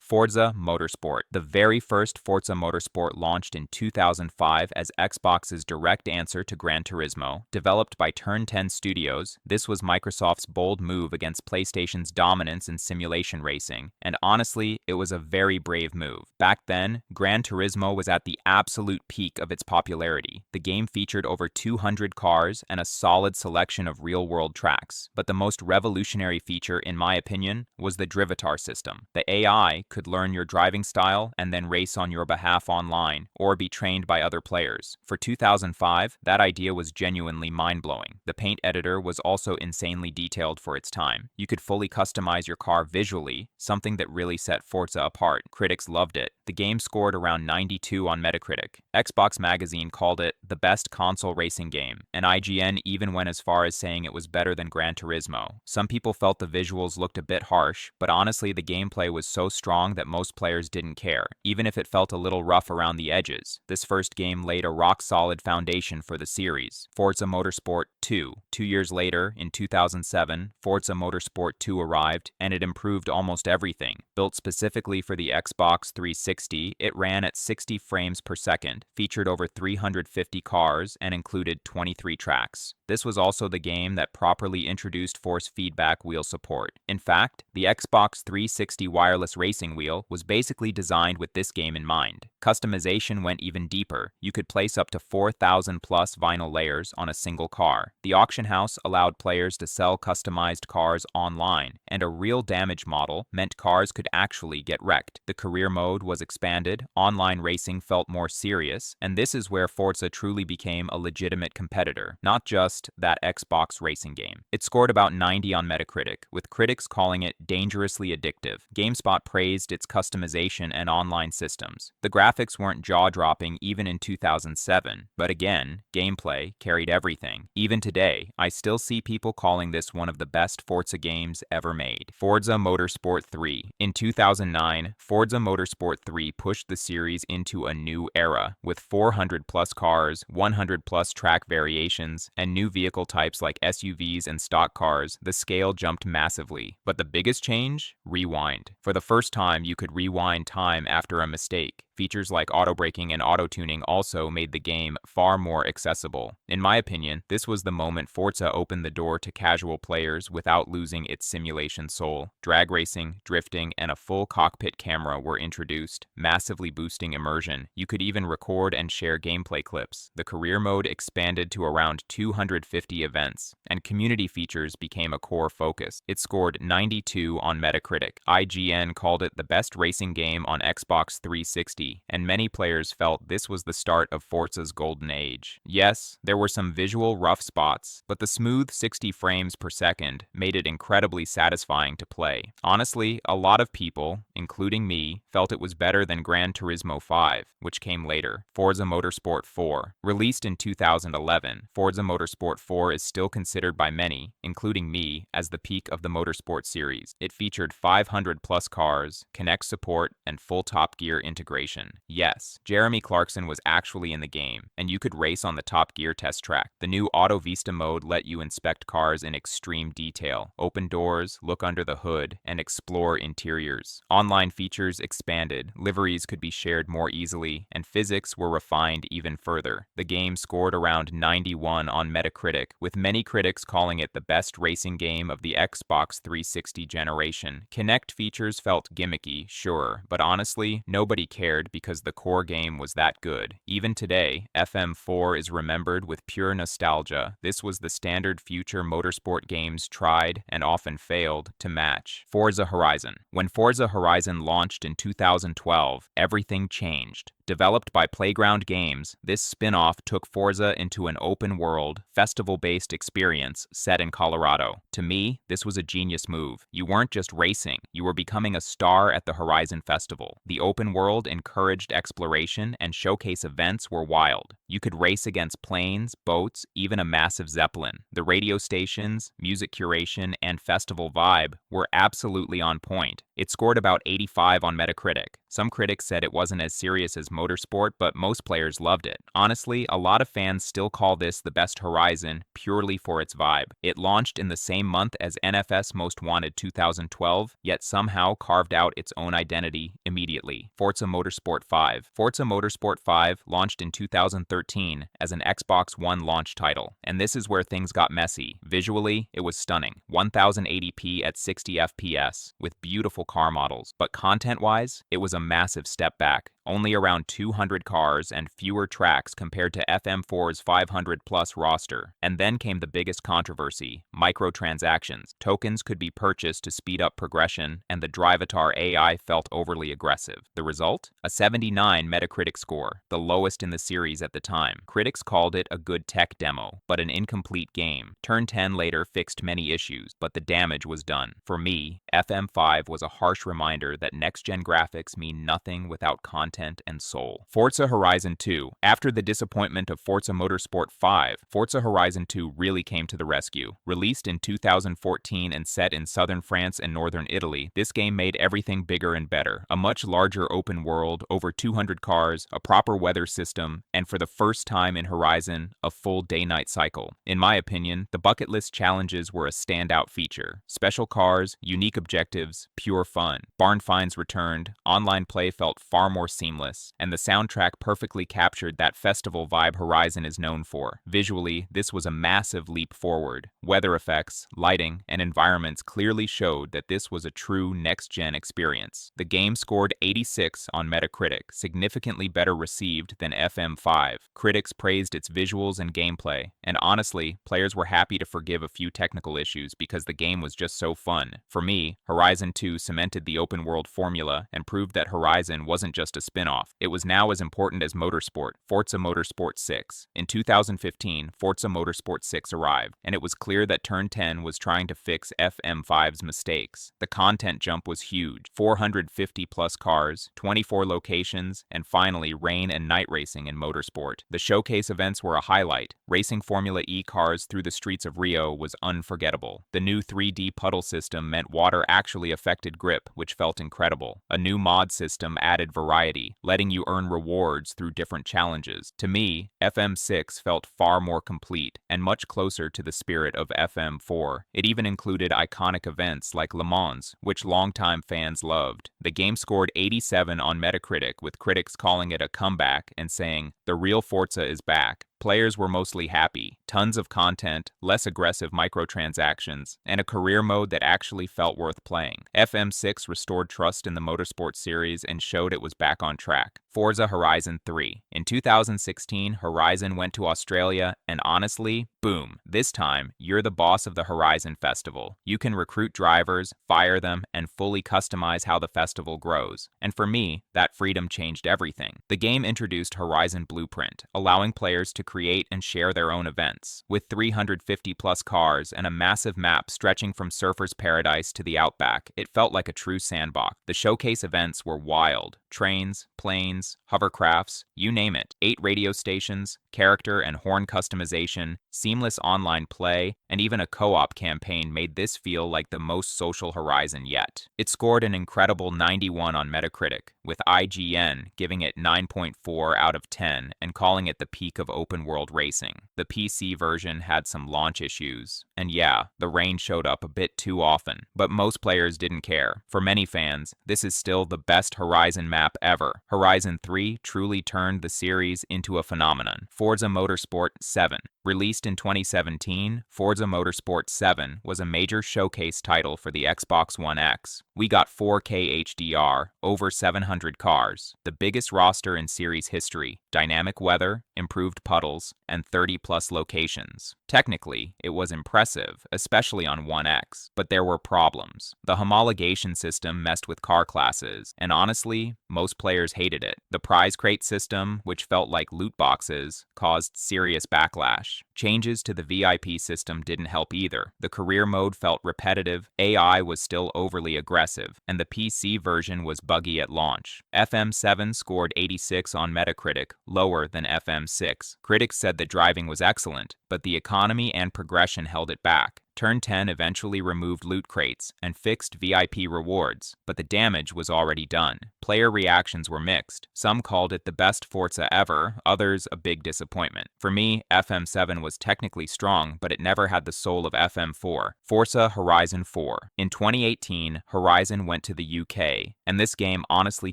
Forza Motorsport. The very first Forza Motorsport launched in 2005 as Xbox's direct answer to Gran Turismo. Developed by Turn 10 Studios, this was Microsoft's bold move against PlayStation's dominance in simulation racing, and honestly, it was a very brave move. Back then, Gran Turismo was at the absolute peak of its popularity. The game featured over 200 cars and a solid selection of real-world tracks, but the most revolutionary feature, in my opinion, was the Drivatar system. The AI could learn your driving style and then race on your behalf online, or be trained by other players. For 2005, that idea was genuinely mind-blowing. The paint editor was also insanely detailed for its time. You could fully customize your car visually, something that really set Forza apart. Critics loved it. The game scored around 92 on Metacritic. Xbox Magazine called it the best console racing game, and IGN even went as far as saying it was better than Gran Turismo. Some people felt the visuals looked a bit harsh, but honestly the gameplay was so strong that most players didn't care, even if it felt a little rough around the edges. This first game laid a rock-solid foundation for the series. Forza Motorsport 2. 2 years later, in 2007, Forza Motorsport 2 arrived, and it improved almost everything. Built specifically for the Xbox 360, it ran at 60 frames per second, featured over 350 cars, and included 23 tracks. This was also the game that properly introduced force feedback wheel support. In fact, the Xbox 360 wireless racing wheel was basically designed with this game in mind. Customization went even deeper. You could place up to 4,000 plus vinyl layers on a single car. The auction house allowed players to sell customized cars online, and a real damage model meant cars could actually get wrecked. The career mode was expanded, online racing felt more serious, and this is where Forza truly became a legitimate competitor, not just that Xbox racing game. It scored about 90 on Metacritic, with critics calling it dangerously addictive. GameSpot praised its customization and online systems. The graphics weren't jaw-dropping even in 2007, but again, gameplay carried everything. Even today, I still see people calling this one of the best Forza games ever made. Forza Motorsport 3. In 2009, Forza Motorsport 3 pushed the series into a new era, with 400 plus cars, 100 plus track variations, and new vehicle types like SUVs and stock cars. The scale jumped massively. But the biggest change? Rewind. For the first time, you could rewind time after a mistake. Features like auto-braking and auto-tuning also made the game far more accessible. In my opinion, this was the moment Forza opened the door to casual players without losing its simulation soul. Drag racing, drifting, and a full cockpit camera were introduced, massively boosting immersion. You could even record and share gameplay clips. The career mode expanded to around 250 events, and community features became a core focus. It scored 92 on Metacritic. IGN called it the best racing game on Xbox 360. And many players felt this was the start of Forza's golden age. Yes, there were some visual rough spots, but the smooth 60 frames per second made it incredibly satisfying to play. Honestly, a lot of people, including me, felt it was better than Gran Turismo 5, which came later. Forza Motorsport 4. Released in 2011, Forza Motorsport 4 is still considered by many, including me, as the peak of the motorsport series. It featured 500 plus cars, Kinect support, and full Top Gear integration. Yes, Jeremy Clarkson was actually in the game, and you could race on the Top Gear test track. The new Auto Vista mode let you inspect cars in extreme detail, open doors, look under the hood, and explore interiors. Online features expanded, liveries could be shared more easily, and physics were refined even further. The game scored around 91 on Metacritic, with many critics calling it the best racing game of the Xbox 360 generation. Kinect features felt gimmicky, sure, but honestly, nobody cared because the core game was that good. Even today, FM4 is remembered with pure nostalgia. This was the standard future motorsport games tried, and often failed, to match. Forza Horizon. When Forza Horizon launched in 2012, everything changed. Developed by Playground Games, this spin-off took Forza into an open-world, festival-based experience set in Colorado. To me, this was a genius move. You weren't just racing, you were becoming a star at the Horizon Festival. The open world encouraged exploration, and showcase events were wild. You could race against planes, boats, even a massive Zeppelin. The radio stations, music curation, and festival vibe were absolutely on point. It scored about 85 on Metacritic. Some critics said it wasn't as serious as Motorsport, but most players loved it. Honestly, a lot of fans still call this the best Horizon purely for its vibe. It launched in the same month as NFS Most Wanted 2012, yet somehow carved out its own identity immediately. Forza Motorsport 5. Forza Motorsport 5 launched in 2013 as an Xbox One launch title, and this is where things got messy. Visually, it was stunning. 1080p at 60 FPS, with beautiful car models, but content-wise, it was a massive step back. Only around 200 cars and fewer tracks compared to FM4's 500-plus roster. And then came the biggest controversy, microtransactions. Tokens could be purchased to speed up progression, and the Drivatar AI felt overly aggressive. The result? A 79 Metacritic score, the lowest in the series at the time. Critics called it a good tech demo, but an incomplete game. Turn 10 later fixed many issues, but the damage was done. For me, FM5 was a harsh reminder that next-gen graphics mean nothing without content and soul. Forza Horizon 2. After the disappointment of Forza Motorsport 5, Forza Horizon 2 really came to the rescue. Released in 2014 and set in southern France and northern Italy, this game made everything bigger and better. A much larger open world, over 200 cars, a proper weather system, and for the first time in Horizon, a full day-night cycle. In my opinion, the bucket list challenges were a standout feature. Special cars, unique objectives, pure fun. Barn finds returned, online play felt far more seamless, and the soundtrack perfectly captured that festival vibe Horizon is known for. Visually, this was a massive leap forward. Weather effects, lighting, and environments clearly showed that this was a true next-gen experience. The game scored 86 on Metacritic, significantly better received than FM5. Critics praised its visuals and gameplay, and honestly, players were happy to forgive a few technical issues because the game was just so fun. For me, Horizon 2 cemented the open-world formula and proved that Horizon wasn't just a spin-off. It was now as important as Motorsport. Forza Motorsport 6. In 2015, Forza Motorsport 6 arrived, and it was clear that Turn 10 was trying to fix FM5's mistakes. The content jump was huge. 450 plus cars, 24 locations, and finally rain and night racing in Motorsport. The showcase events were a highlight. Racing Formula E cars through the streets of Rio was unforgettable. The new 3D puddle system meant water actually affected grip, which felt incredible. A new mod system added variety, letting you earn rewards through different challenges. To me, FM6 felt far more complete and much closer to the spirit of FM4. It even included iconic events like Le Mans, which longtime fans loved. The game scored 87 on Metacritic, with critics calling it a comeback and saying, "The real Forza is back." Players were mostly happy. Tons of content, less aggressive microtransactions, and a career mode that actually felt worth playing. FM6 restored trust in the Motorsport series and showed it was back on track. Forza Horizon 3. In 2016, Horizon went to Australia, and honestly, boom. This time, you're the boss of the Horizon Festival. You can recruit drivers, fire them, and fully customize how the festival grows. And for me, that freedom changed everything. The game introduced Horizon Blueprint, allowing players to create and share their own events. With 350 plus cars and a massive map stretching from Surfer's Paradise to the Outback, it felt like a true sandbox. The showcase events were wild. Trains, planes, hovercrafts, you name it. 8 radio stations, character and horn customization, seamless online play, and even a co-op campaign made this feel like the most social Horizon yet. It scored an incredible 91 on Metacritic, with IGN giving it 9.4 out of 10 and calling it the peak of open-world racing. The PC version had some launch issues, and yeah, the rain showed up a bit too often, but most players didn't care. For many fans, this is still the best Horizon map ever. Horizon 3 truly turned the series into a phenomenon. Forza Motorsport 7. Released in 2017, Forza Motorsport 7 was a major showcase title for the Xbox One X. We got 4K HDR, over 700 cars, the biggest roster in series history, dynamic weather, improved puddles, and 30-plus locations. Technically, it was impressive, especially on One X, but there were problems. The homologation system messed with car classes, and honestly, most players hated it. The prize crate system, which felt like loot boxes, caused serious backlash. Changes to the VIP system didn't help either. The career mode felt repetitive, AI was still overly aggressive, and the PC version was buggy at launch. FM7 scored 86 on Metacritic, lower than FM6. Critics said the driving was excellent, but the economy and progression held it back. Turn 10 eventually removed loot crates and fixed VIP rewards, but the damage was already done. Player reactions were mixed. Some called it the best Forza ever, others a big disappointment. For me, FM7 was technically strong, but it never had the soul of FM4. Forza Horizon 4. In 2018, Horizon went to the UK, and this game honestly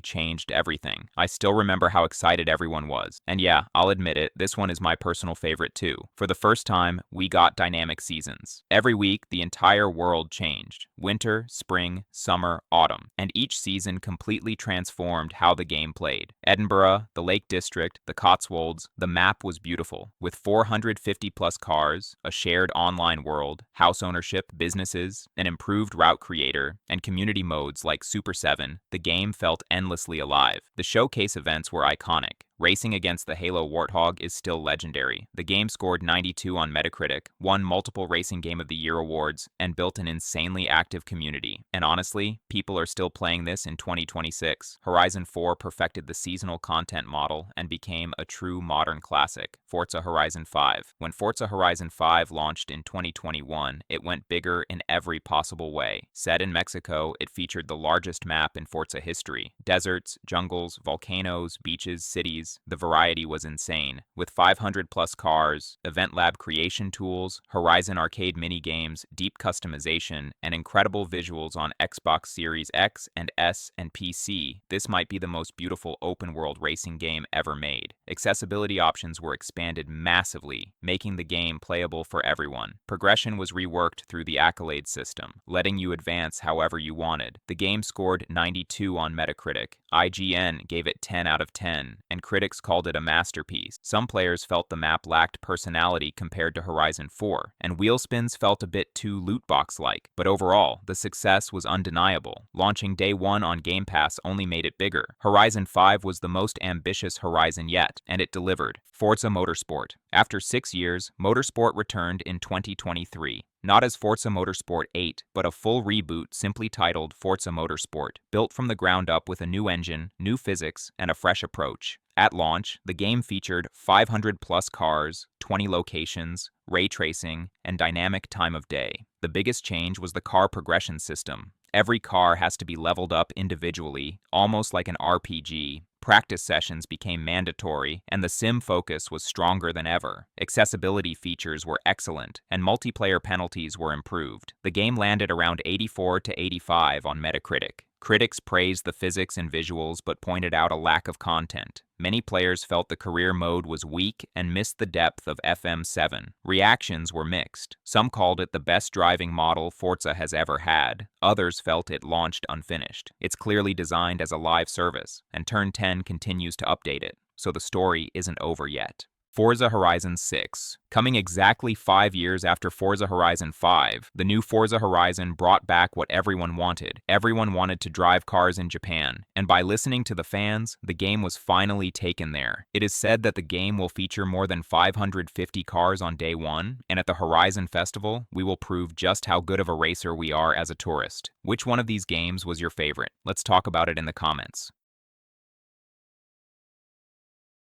changed everything. I still remember how excited everyone was. And yeah, I'll admit it, this one is my personal favorite too. For the first time, we got dynamic seasons. Every week, the entire world changed. Winter, spring, summer, autumn. And each season completely transformed how the game played. Edinburgh, the Lake District, the Cotswolds, the map was beautiful. With 450 plus cars, a shared online world, house ownership, businesses, an improved route creator, and community modes like Super 7, the game felt endlessly alive. The showcase events were iconic. Racing against the Halo Warthog is still legendary. The game scored 92 on Metacritic, won multiple Racing Game of the Year awards, and built an insanely active community. And honestly, people are still playing this in 2026. Horizon 4 perfected the seasonal content model and became a true modern classic. Forza Horizon 5. When Forza Horizon 5 launched in 2021, it went bigger in every possible way. Set in Mexico, it featured the largest map in Forza history. Deserts, jungles, volcanoes, beaches, cities. The variety was insane. With 500 plus cars, Event Lab creation tools, Horizon arcade minigames, deep customization, and incredible visuals on Xbox Series X and S and PC, this might be the most beautiful open-world racing game ever made. Accessibility options were expanded massively, making the game playable for everyone. Progression was reworked through the accolade system, letting you advance however you wanted. The game scored 92 on Metacritic. IGN gave it 10 out of 10, and critics called it a masterpiece. Some players felt the map lacked personality compared to Horizon 4, and wheel spins felt a bit too loot box-like. But overall, the success was undeniable. Launching day one on Game Pass only made it bigger. Horizon 5 was the most ambitious Horizon yet, and it delivered. Forza Motorsport. After 6 years, Motorsport returned in 2023. Not as Forza Motorsport 8, but a full reboot simply titled Forza Motorsport, built from the ground up with a new engine, new physics, and a fresh approach. At launch, the game featured 500 plus cars, 20 locations, ray tracing, and dynamic time of day. The biggest change was the car progression system. Every car has to be leveled up individually, almost like an RPG. Practice sessions became mandatory, and the sim focus was stronger than ever. Accessibility features were excellent, and multiplayer penalties were improved. The game landed around 84 to 85 on Metacritic. Critics praised the physics and visuals but pointed out a lack of content. Many players felt the career mode was weak and missed the depth of FM7. Reactions were mixed. Some called it the best driving model Forza has ever had. Others felt it launched unfinished. It's clearly designed as a live service, and Turn 10 continues to update it, so the story isn't over yet. Forza Horizon 6. Coming exactly 5 years after Forza Horizon 5, the new Forza Horizon brought back what everyone wanted. Everyone wanted to drive cars in Japan, and by listening to the fans, the game was finally taken there. It is said that the game will feature more than 550 cars on day one, and at the Horizon Festival, we will prove just how good of a racer we are as a tourist. Which one of these games was your favorite? Let's talk about it in the comments.